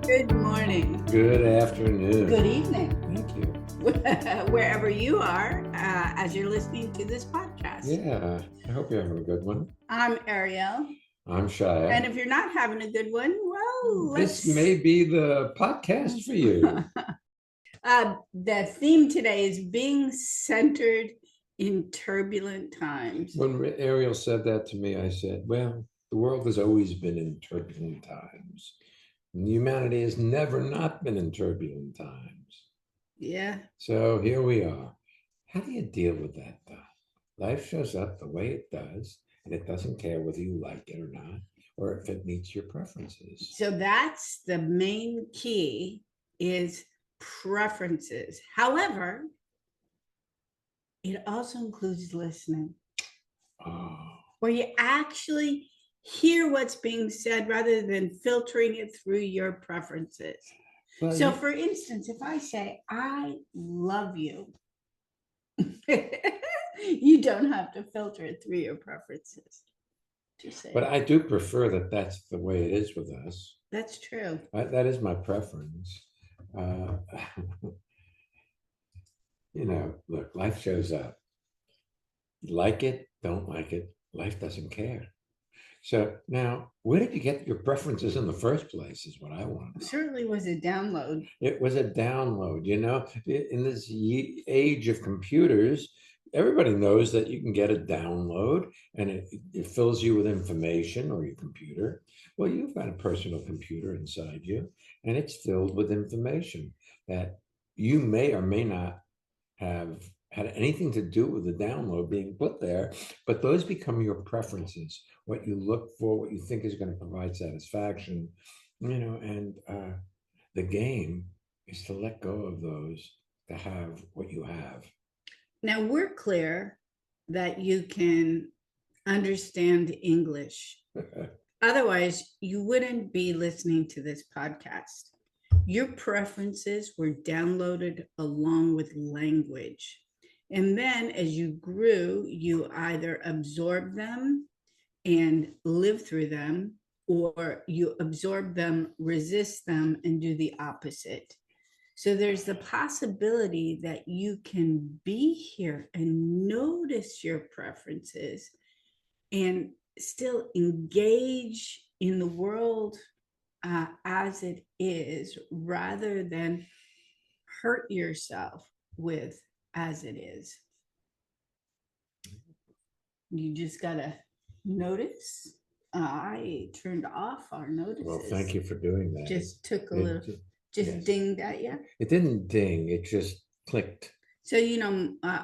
Good morning. Good afternoon. Good evening. Thank you. Wherever you are, as you're listening to this podcast. Yeah, I hope you're having a good one. I'm Ariel. I'm Shia. And if you're not having a good one, well, this may be the podcast for you. The theme today is being centered in turbulent times. When Ariel said that to me, I said, well, the world has always been in turbulent times. Humanity has never not been in turbulent times. Yeah. So here we are. How do you deal with that, though? Life shows up the way it does, and it doesn't care whether you like it or not, or if it meets your preferences. So that's the main key, is preferences. However, it also includes listening. Where you actually hear what's being said rather than filtering it through your preferences. Well, so for instance, if I say, I love you, you don't have to filter it through your preferences. But I do prefer that that's the way it is with us. That's true. That is my preference. Look, life shows up. Like it, don't like it, life doesn't care. So now, where did you get your preferences in the first place is what I want to know. Certainly was a download. It was a download, in this age of computers, everybody knows that you can get a download and it fills you with information, or your computer. Well, you've got a personal computer inside you, and it's filled with information that you may or may not have had anything to do with the download being put there, but those become your preferences, what you look for, what you think is going to provide satisfaction, and the game is to let go of those to have what you have. Now, we're clear that you can understand English. Otherwise, you wouldn't be listening to this podcast. Your preferences were downloaded along with language. And then as you grew, you either absorbed them and live through them, or you absorb them, resist them, and do the opposite. So there's the possibility that you can be here and notice your preferences and still engage in the world as it is, rather than hurt yourself with as it is. You just gotta notice. I turned off our notices. Well, thank you for doing that. Just took a little, yes. Dinged at you. It didn't ding, it just clicked. So,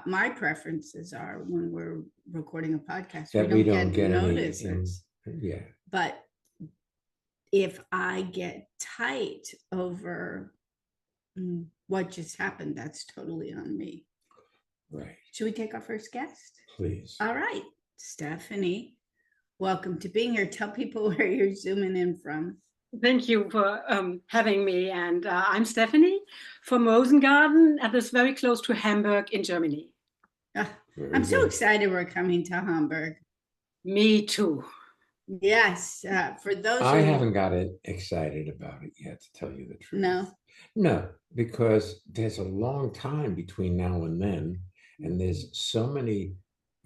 my preferences are, when we're recording a podcast, that we don't get notices. Yeah. But if I get tight over what just happened, that's totally on me. Right. Should we take our first guest? Please. All right. Stephanie, welcome to being here. Tell people where you're zooming in from. Thank you for having me. And I'm Stephanie from Rosengarten, and that's very close to Hamburg in Germany. I'm so excited we're coming to Hamburg. Me too. Yes. For those I haven't got excited about it yet, to tell you the truth. No, because there's a long time between now and then, and there's so many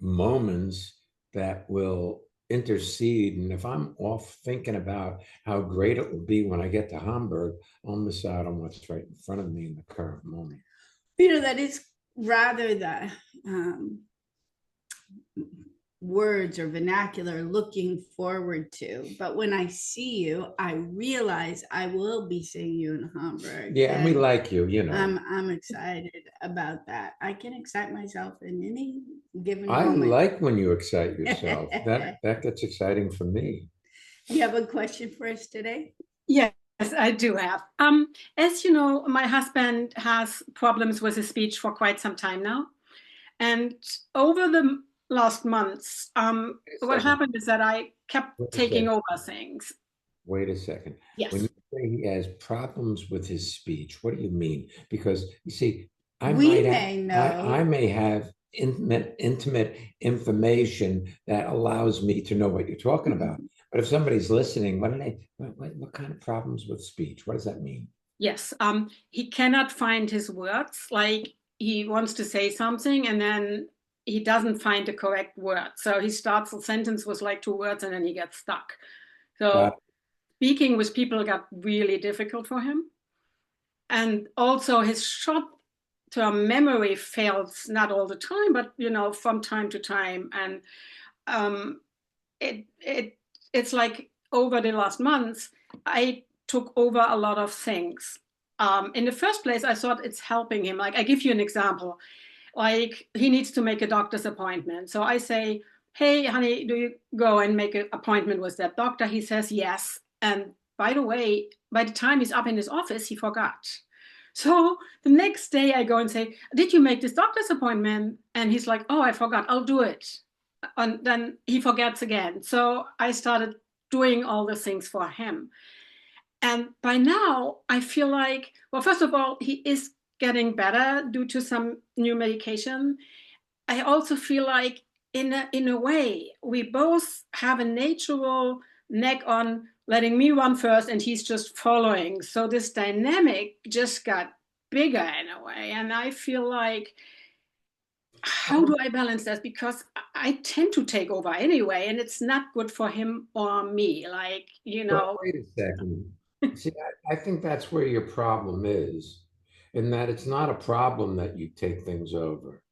moments that will intercede. And if I'm off thinking about how great it will be when I get to Hamburg, I'll miss out on what's right in front of me in the current moment. That is rather the words or vernacular looking forward to. But when I see you, I realize I will be seeing you in Hamburg. Yeah, and we like you, I'm excited about that. I can excite myself in any given moment. I like when you excite yourself. that gets exciting for me. You have a question for us today? Yes, I do have. As you know, my husband has problems with his speech for quite some time now. And over the last months, what happened is that I kept taking over things. Wait a second. Yes. When you say he has problems with his speech, what do you mean? Because you see, I may have intimate information that allows me to know what you're talking about. But if somebody's listening, what kind of problems with speech? What does that mean? Yes, he cannot find his words. Like he wants to say something and then he doesn't find the correct word. So he starts a sentence with like 2 words and then he gets stuck. Uh, So speaking with people got really difficult for him. And also his short-term memory fails, not all the time, but from time to time. And um, it's like over the last months, I took over a lot of things. In the first place, I thought it's helping him. Like I give you an example. Like he needs to make a doctor's appointment. So I say, hey, honey, do you go and make an appointment with that doctor? He says yes. And by the way, by the time he's up in his office, he forgot. So the next day I go and say, did you make this doctor's appointment? And he's like, oh, I forgot. I'll do it. And then he forgets again. So I started doing all the things for him. And by now, I feel like, well, first of all, he is getting better due to some new medication. I also feel like, in a way, we both have a natural knack on letting me run first and he's just following. So this dynamic just got bigger in a way. And I feel like, how do I balance that? Because I tend to take over anyway, and it's not good for him or me. Like, Well, wait a second. See, I think that's where your problem is, in that it's not a problem that you take things over.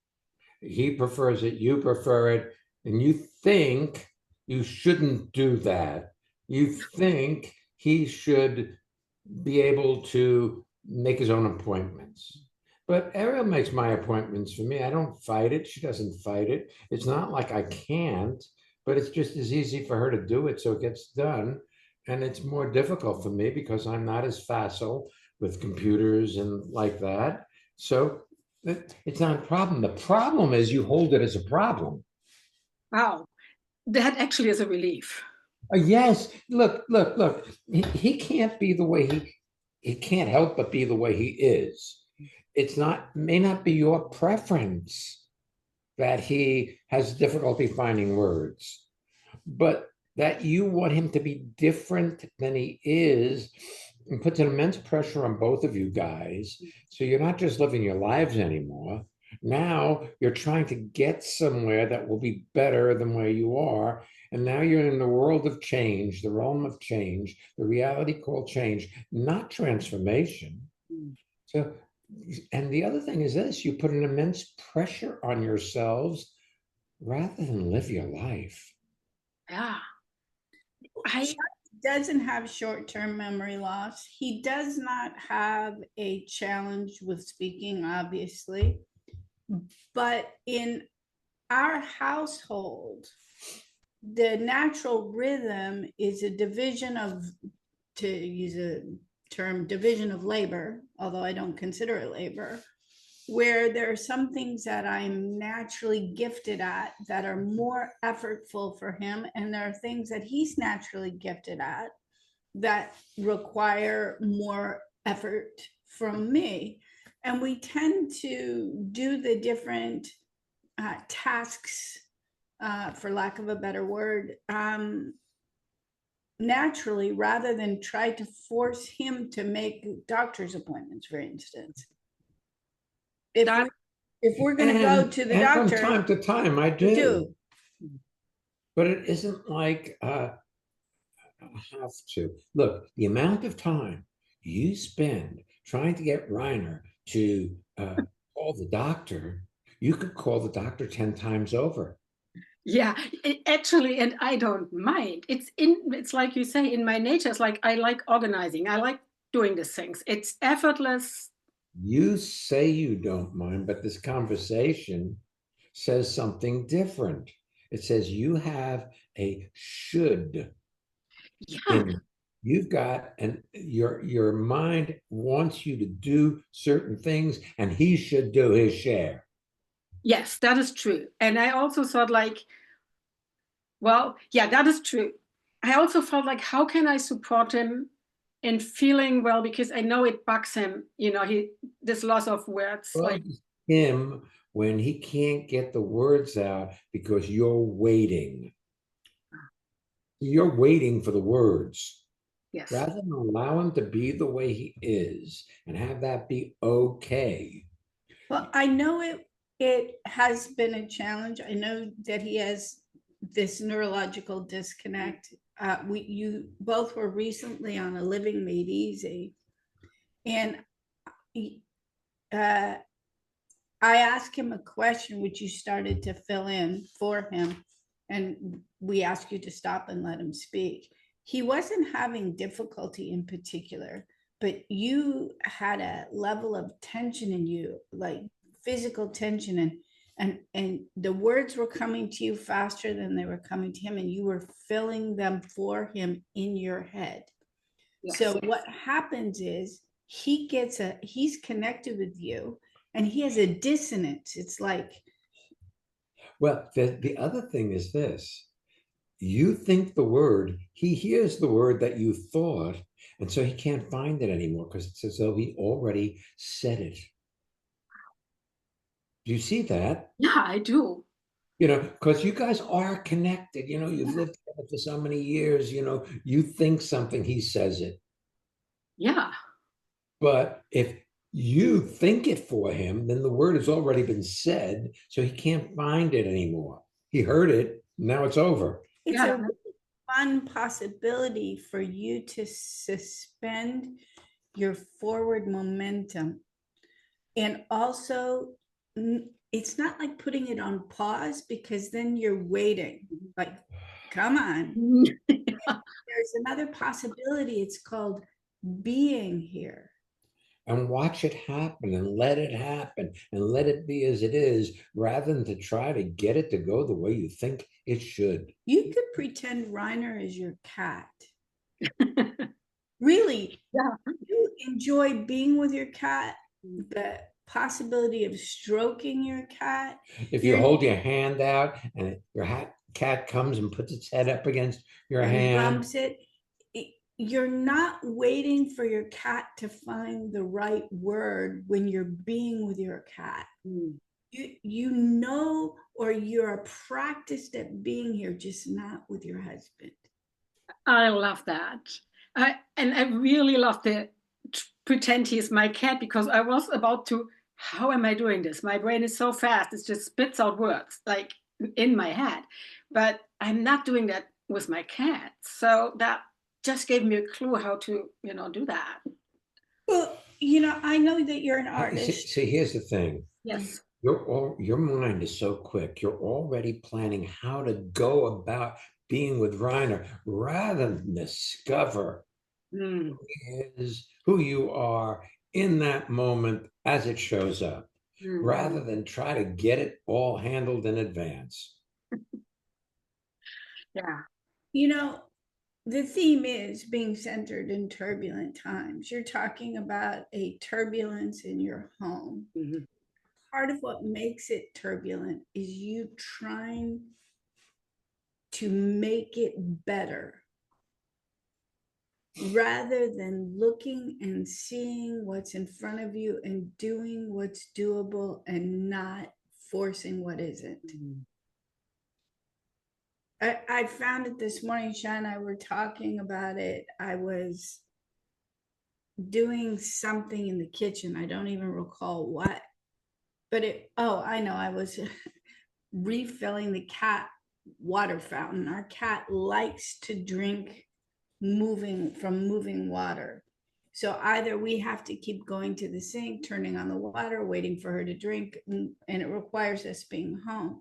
He prefers it, you prefer it, and you think you shouldn't do that. You think he should be able to make his own appointments. But Ariel makes my appointments for me. I don't fight it. She doesn't fight it. It's not like I can't, but it's just as easy for her to do it, so it gets done. And it's more difficult for me because I'm not as facile with computers and like that. So it's not a problem. The problem is you hold it as a problem. wow, that actually is a relief. Yes, look. He can't be the way he can't help but be the way he is. It's not, may not be your preference that he has difficulty finding words, but that you want him to be different than he is, and puts an immense pressure on both of you guys. So you're not just living your lives anymore. Now you're trying to get somewhere that will be better than where you are. And now you're in the world of change, the realm of change, the reality called change, not transformation. So, and the other thing is this, you put an immense pressure on yourselves rather than live your life. Yeah. Chuck doesn't have short-term memory loss. He does not have a challenge with speaking, obviously. But in our household, the natural rhythm is a division of, to use a term, division of labor, although I don't consider it labor, where there are some things that I'm naturally gifted at that are more effortful for him, and there are things that he's naturally gifted at that require more effort from me. And we tend to do the different tasks, for lack of a better word, naturally, rather than try to force him to make doctor's appointments, for instance. If we're going to go to the doctor, from time to time, I do. But it isn't like I have to. Look, the amount of time you spend trying to get Reiner to call the doctor, you could call the doctor 10 times over. Yeah, actually, and I don't mind. It's like you say, in my nature, it's like I like organizing. I like doing these things. It's effortless. You say you don't mind, but this conversation says something different. It says you have a should. Yeah. You've got, and your mind wants you to do certain things, and he should do his share. Yes, that is true. And I also thought like, well, yeah, that is true. I also felt like, how can I support him in feeling well? Because I know it bugs him, this loss of words. Like him when he can't get the words out because you're waiting. You're waiting for the words. Yes. Rather than allow him to be the way he is and have that be okay. Well, I know it has been a challenge. I know that he has this neurological disconnect. You both were recently on a Living Made Easy, and uh, I asked him a question which you started to fill in for him, and we asked you to stop and let him speak. He wasn't having difficulty in particular, but you had a level of tension in you, like physical tension, and the words were coming to you faster than they were coming to him, and you were filling them for him in your head. Yes. So what happens is he's connected with you, and he has a dissonance. It's like, Well, the other thing is this. You think the word, he hears the word that you thought, and so he can't find it anymore because it's as though he already said it. Do you see that? Yeah, I do. Because you guys are connected. You've lived together for so many years. You think something, he says it. Yeah. But if you think it for him, then the word has already been said, so he can't find it anymore. He heard it, now it's over. it's Yeah. a really fun possibility for you to suspend your forward momentum. And also, it's not like putting it on pause, because then you're waiting. Like, come on. There's another possibility. It's called being here. And watch it happen and let it happen and let it be as it is, rather than to try to get it to go the way you think it should. You could pretend Reiner is your cat. Really, Yeah. you enjoy being with your cat, the possibility of stroking your cat. If you hold your hand out and your cat comes and puts its head up against your and hand, bumps it, you're not waiting for your cat to find the right word when you're being with your cat. You know, or you're practiced at being here, just not with your husband. I love that. And I really love the pretend he's my cat, because I was about to, how am I doing this? My brain is so fast, it just spits out words like in my head. But I'm not doing that with my cat. So that just gave me a clue how to, do that. Well, I know that you're an artist. see, here's the thing. Yes. Your mind is so quick. You're already planning how to go about being with Reiner, rather than discover who he is, who you are in that moment as it shows up, rather than try to get it all handled in advance. Yeah. The theme is being centered in turbulent times. You're talking about a turbulence in your home. Part of what makes it turbulent is you trying to make it better, rather than looking and seeing what's in front of you and doing what's doable and not forcing what isn't. I found it this morning. Sean and I were talking about it. I was doing something in the kitchen. I don't even recall what, but I know, I was refilling the cat water fountain. Our cat likes to drink from moving water. So either we have to keep going to the sink, turning on the water, waiting for her to drink, and it requires us being home.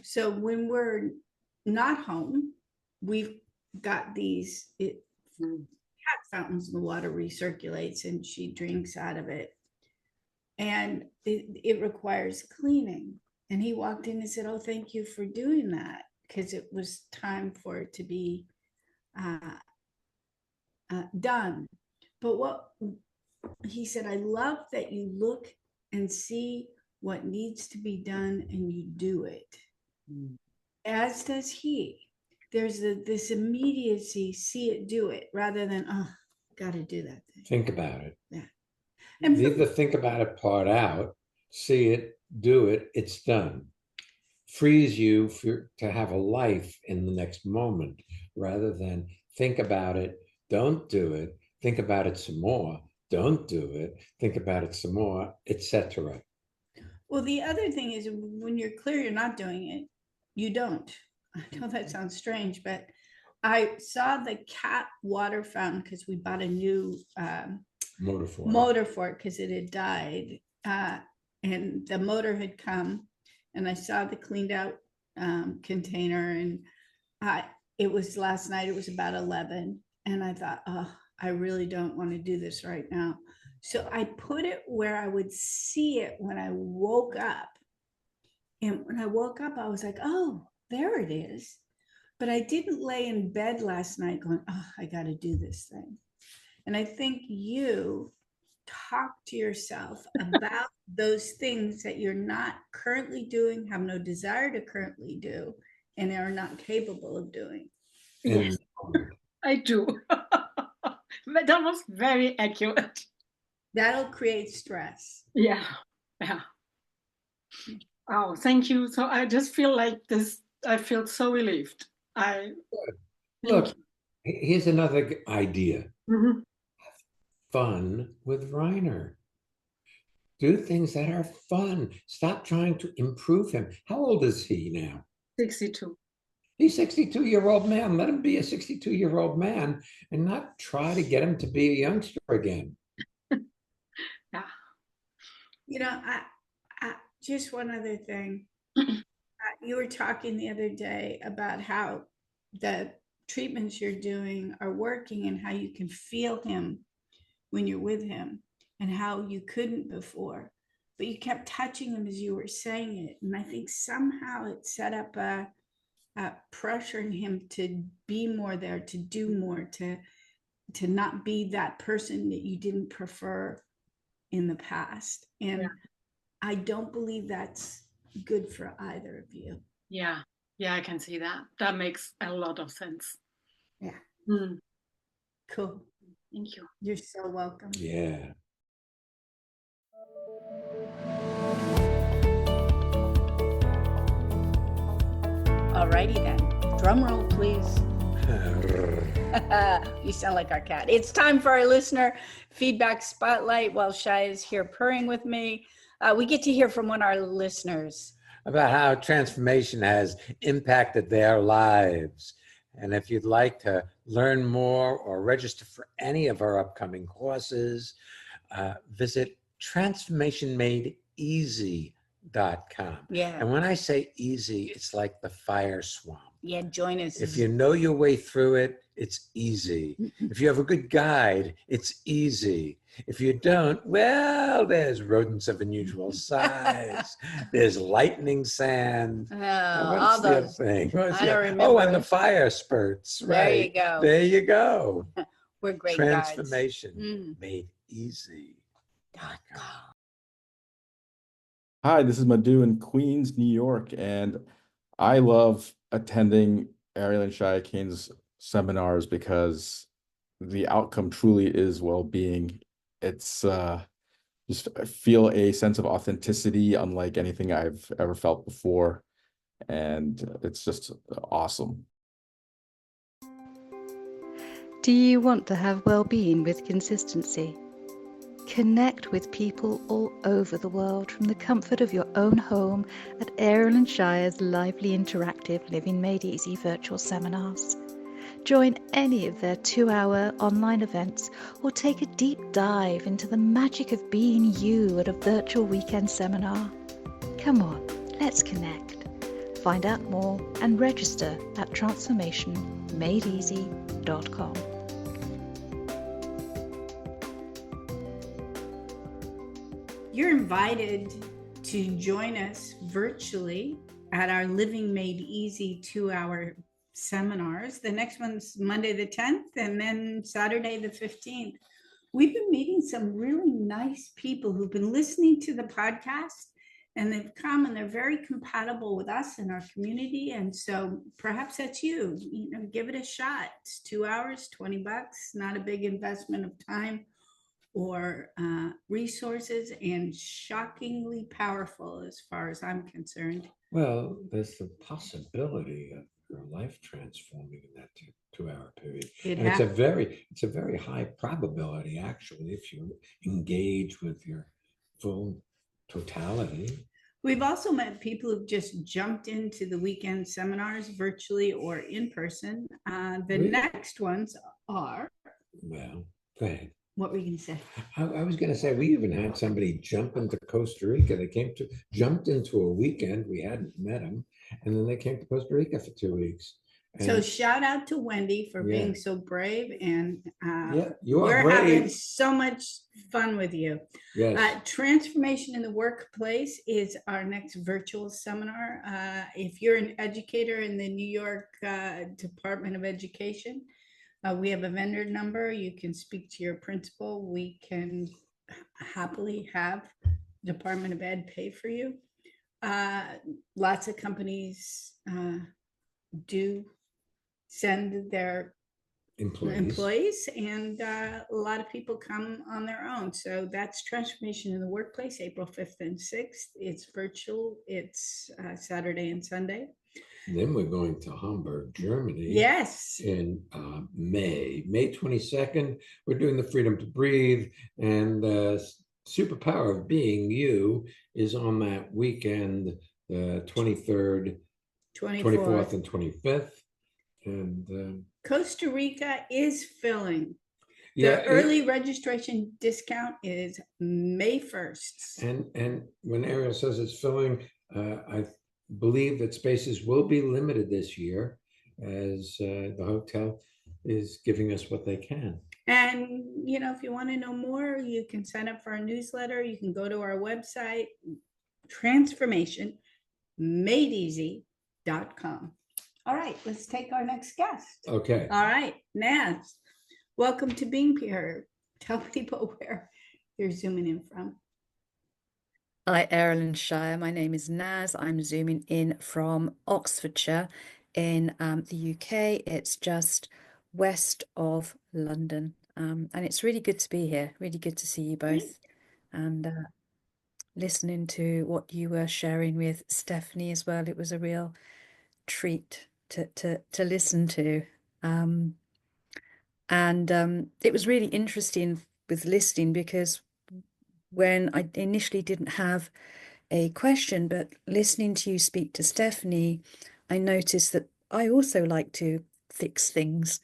So when we're not home, we've got these cat fountains, and the water recirculates and she drinks out of it. And it requires cleaning. And he walked in and said, "Oh, thank you for doing that," because it was time for it to be done. But what he said, "I love that you look and see what needs to be done and you do it." As does he. There's this immediacy, see it, do it, rather than, got to do that thing. Think about it. Yeah. And leave the think about it part out, see it, do it, it's done. Frees you to have a life in the next moment, rather than think about it, don't do it, think about it some more, don't do it, think about it some more, etc. Well, the other thing is when you're clear you're not doing it, you don't. I know that sounds strange, but I saw the cat water fountain because we bought a new motor for it because it had died. And the motor had come, and I saw the cleaned out container, and it was last night, it was about 11, and I thought, oh, I really don't want to do this right now. So I put it where I would see it when I woke up. And when I woke up, I was like, oh, there it is. But I didn't lay in bed last night going, oh, I got to do this thing. And I think you talk to yourself about those things that you're not currently doing, have no desire to currently do, and are not capable of doing. Yes, I do. But that was very accurate. That'll create stress. Yeah. Oh, thank you. So I just feel like this, I feel so relieved. Look, here's another idea. Mm-hmm. Fun with Reiner. Do things that are fun. Stop trying to improve him. How old is he now? 62. He's a 62-year-old man. Let him be a 62-year-old man and not try to get him to be a youngster again. Yeah. You know, I just one other thing. You were talking the other day about how the treatments you're doing are working and how you can feel him when you're with him and how you couldn't before, but you kept touching him as you were saying it. And I think somehow it set up a pressuring him to be more there, to do more, to not be that person that you didn't prefer in the past. And I don't believe that's good for either of you. Yeah, I can see that. That makes a lot of sense. Yeah. Cool. Thank you. You're so welcome. Yeah. Alrighty then. Drum roll, please. You sound like our cat. It's time for our listener feedback spotlight while Shai is here purring with me. We get to hear from one of our listeners about how transformation has impacted their lives. And if you'd like to learn more or register for any of our upcoming courses, visit transformationmadeeasy.com. Yeah. And when I say easy, it's like the fire swamp. Yeah, join us. If you know your way through it, it's easy. If you have a good guide, it's easy. If you don't, well, there's rodents of unusual size. There's lightning sand. All those thing? I don't remember. Oh, and the fire spurts. Right. There you go. We're great Transformation made easy. Hi, this is Madhu in Queens, New York, and I love attending Ariel and Shai Kane's seminars because the outcome truly is well-being. It's just I feel a sense of authenticity unlike anything I've ever felt before, and it's just awesome. Do you want to have well-being with consistency? Connect with people all over the world from the comfort of your own home at Ariel and Shai's lively interactive Living Made Easy virtual seminars. Join any of their 2-hour online events or take a deep dive into the magic of being you at a virtual weekend seminar. Come on, let's connect. Find out more and register at transformationmadeeasy.com. You're invited to join us virtually at our Living Made Easy 2-hour seminars. The next one's Monday the 10th and then Saturday the 15th. We've been meeting some really nice people who've been listening to the podcast, and they've come and they're very compatible with us and our community. And so perhaps that's you. Give it a shot. It's 2 hours, $20, not a big investment of time or resources, and shockingly powerful as far as I'm concerned. Well, there's the possibility of or life transforming in that 2 hour period. It And it's happens. a very high probability, actually, if you engage with your full totality. We've also met people who've just jumped into the weekend seminars virtually or in person. The Really? next ones are, Well, go ahead. what were you going to say? I was going to say, we even had somebody jump into Costa Rica. They jumped into a weekend. We hadn't met them. And then they came to Costa Rica for 2 weeks. So And shout out to Wendy for Yeah. being so brave, and yeah, you are we're having brave. so much fun with you. Yes. Transformation in the Workplace is our next virtual seminar. If you're an educator in the New York Department of Education, we have a vendor number. You can speak to your principal. We can happily have Department of Ed pay for you. Lots of companies do send their employees, and a lot of people come on their own. So that's Transformation in the Workplace, April 5th and 6th. It's virtual. It's Saturday and Sunday. Then we're going to Hamburg, Germany. Yes. In May 22nd. We're doing the Freedom to Breathe, and Superpower of Being You is on that weekend, the 23rd, 24th, and 25th. And Costa Rica is filling. yeah, The early registration discount is May 1st. And when Ariel says it's filling, I believe that spaces will be limited this year, as the hotel is giving us what they can. And, you know, if you want to know more, you can sign up for our newsletter. You can go to our website, transformationmadeeasy.com. All right, let's take our next guest. Okay. All right, Naz, welcome to being here. Tell people where you're zooming in from. Hi, Ireland Shire. My name is Naz. I'm zooming in from Oxfordshire in the UK. It's just west of London. And it's really good to be here. Really good to see you both. And listening to what you were sharing with Stephanie as well. It was a real treat to listen to. And it was really interesting with listening, because when I initially didn't have a question, but listening to you speak to Stephanie, I noticed that I also like to fix things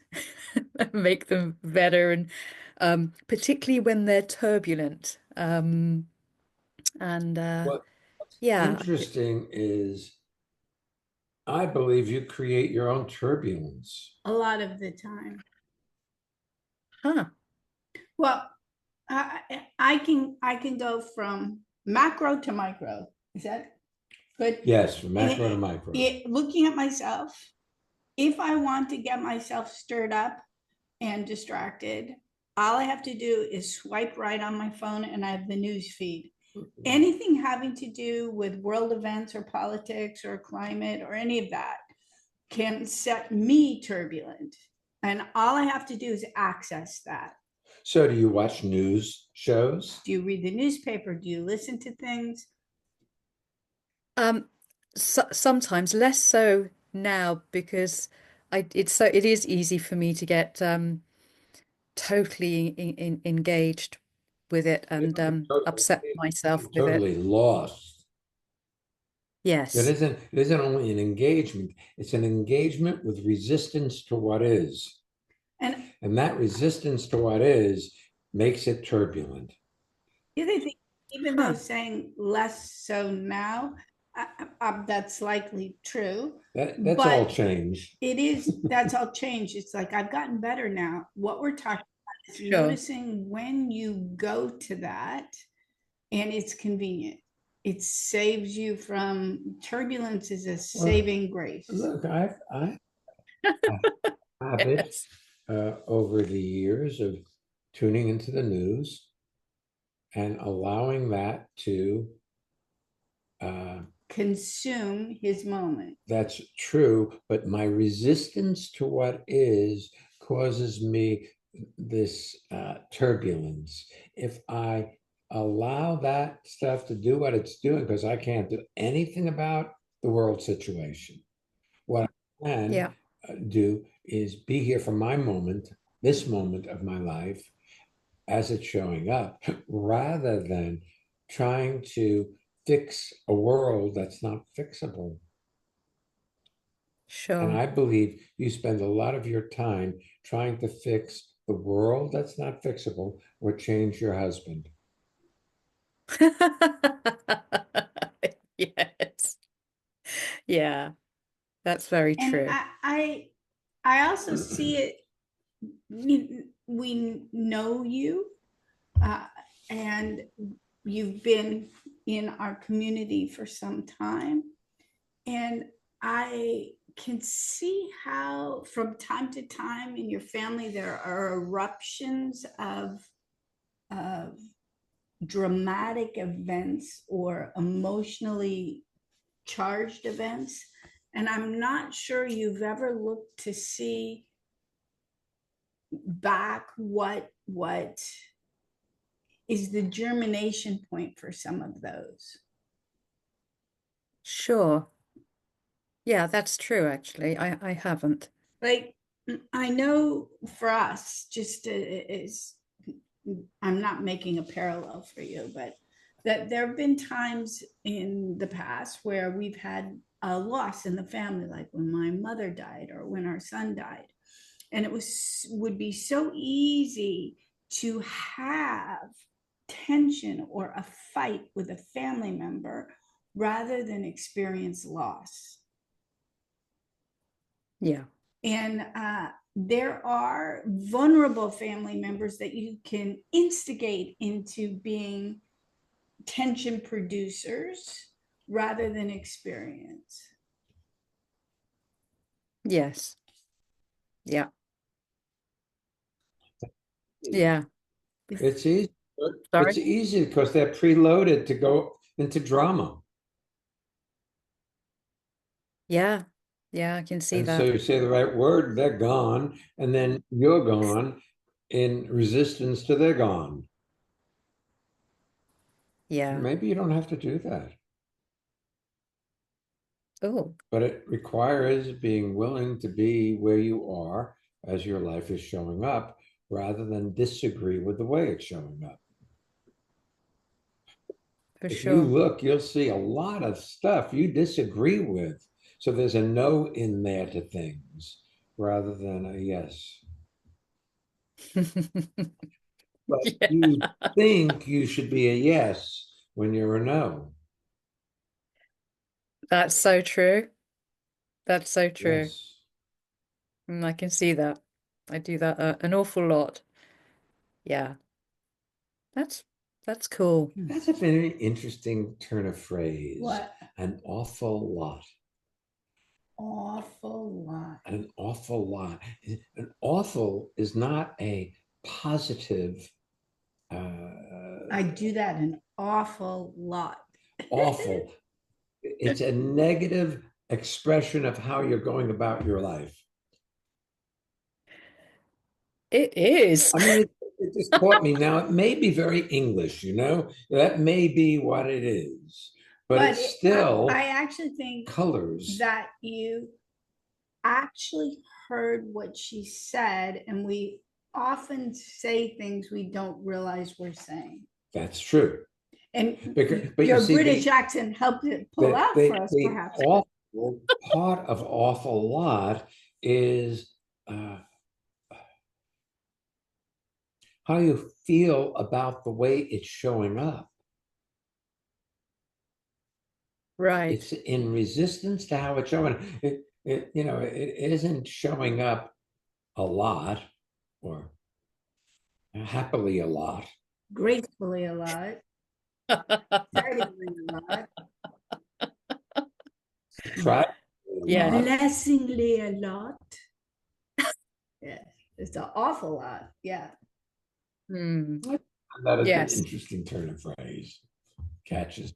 and make them better, and particularly when they're turbulent. And What's yeah, interesting is I believe you create your own turbulence. A lot of the time. huh. Well, I can go from macro to micro. Is that good? Yes, from macro to micro. Looking at myself, if I want to get myself stirred up and distracted, all I have to do is swipe right on my phone and I have the news feed. Anything having to do with world events or politics or climate or any of that can set me turbulent. And all I have to do is access that. So do you watch news shows? Do you read the newspaper? Do you listen to things? Sometimes, less so now, because it is easy for me to get totally engaged with it and upset myself with it. Totally lost. Yes. It isn't only an engagement, it's an engagement with resistance to what is. And that resistance to what is makes it turbulent. The other thing, even though saying less so now, that's likely true. That's all change. It is, that's all change. It's like, I've gotten better now. What we're talking about is noticing when you go to that and it's convenient. It saves you from turbulence, is a saving grace. Look, I habits over the years of tuning into the news and allowing that to consume his moment. That's true, but my resistance to what is causes me this turbulence. If I allow that stuff to do what it's doing, because I can't do anything about the world situation. What can Yeah. do is be here for my moment, this moment of my life, as it's showing up, rather than trying to fix a world that's not fixable. And Sure. I believe you spend a lot of your time trying to fix the world that's not fixable or change your husband. Yes. Yeah, that's very And true. I also see it. We know you, and you've been in our community for some time, and I can see how from time to time in your family there are eruptions of dramatic events or emotionally charged events. And I'm not sure you've ever looked to see back what is the germination point for some of those. Sure. Yeah, that's true, actually. I haven't. Like, I know for us, just is, I'm not making a parallel for you, but that there have been times in the past where we've had a loss in the family, like when my mother died or when our son died. And it would be so easy to have tension or a fight with a family member rather than experience loss. Yeah. And there are vulnerable family members that you can instigate into being tension producers rather than experience. Yes. Yeah. Yeah. It's easy. Sorry? It's easy because they're preloaded to go into drama. Yeah. Yeah, I can see And so that. you say the right word, they're gone, and then you're gone in resistance to they're gone. Yeah. Maybe you don't have to do that, Oh, but it requires being willing to be where you are as your life is showing up rather than disagree with the way it's showing up. for If you sure. look, you'll see a lot of stuff you disagree with. So there's a no in there to things rather than a yes. But Yeah. you think you should be a yes when you're a no. That's so true. That's so true. Yes. I can see that. I do that an awful lot. Yeah. That's cool. That's a very interesting turn of phrase. What? An awful lot. Awful lot. An awful lot. An awful is not a positive. I do that an awful lot. Awful. It's a negative expression of how you're going about your life. It is. I mean, it just caught me. Now, it may be very English, that may be what it is, but it's still I actually think colors. that you actually heard what she said, and we often say things we don't realize we're saying. That's true. And But your you see, British accent helped it pull out for us, the perhaps. awful part of awful lot is how you feel about the way it's showing up. Right. It's in resistance to how it's showing. It isn't showing up a lot or happily a lot. Gracefully a lot. Excitingly a lot. Try. Yeah. Blessingly a lot. Yeah, it's an awful lot. Yeah. Hmm. That is Yes. an interesting turn of phrase. Catches.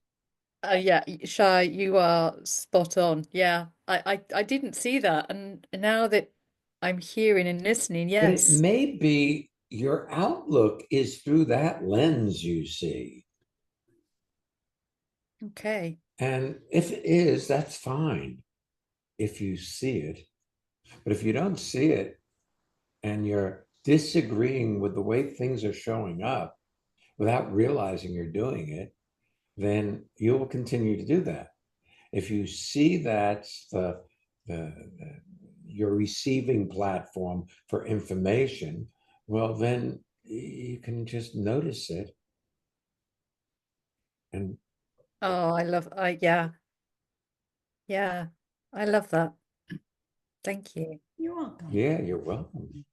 Yeah, Shai, you are spot on. Yeah. I didn't see that. And now that I'm hearing and listening, But it yes. may be your outlook is through that lens you see. Okay. And if it is, that's fine if you see it. But if you don't see it and you're disagreeing with the way things are showing up without realizing you're doing it, then you will continue to do that. If you see that's the your receiving platform for information, well, then you can just notice it. And Oh, yeah, I love that. Thank you. You're welcome. yeah, you're welcome.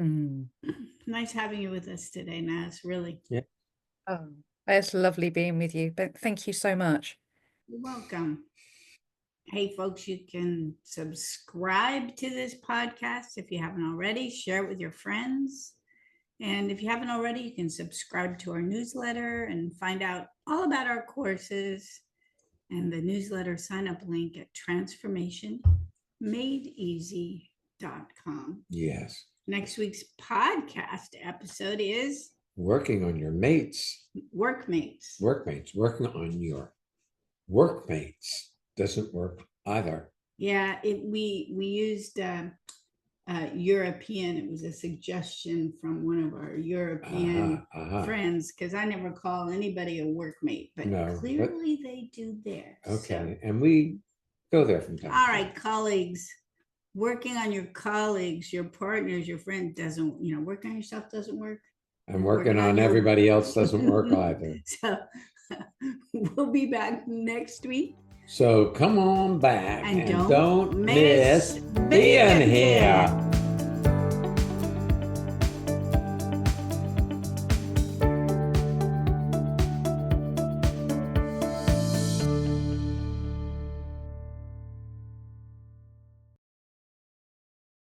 Mm. Nice having you with us today, Naz. Really. Oh, it's lovely being with you. But thank you so much. You're welcome. Hey, folks, you can subscribe to this podcast if you haven't already. Share it with your friends. And if you haven't already, you can subscribe to our newsletter and find out all about our courses and the newsletter sign up link at transformationmadeeasy.com. Yes. Next week's podcast episode is Working on your mates. Workmates. Workmates. Working on your workmates doesn't work either. Yeah, we used European. It was a suggestion from one of our European friends, because I never call anybody a workmate, but No, clearly they do theirs. Okay. And we go there from time to All time. right, colleagues. Working on your colleagues, your partners, your friend doesn't, working on yourself doesn't work. And working on your- everybody else doesn't work either. So we'll be back next week. So come on back And and don't don't miss miss being being here. here.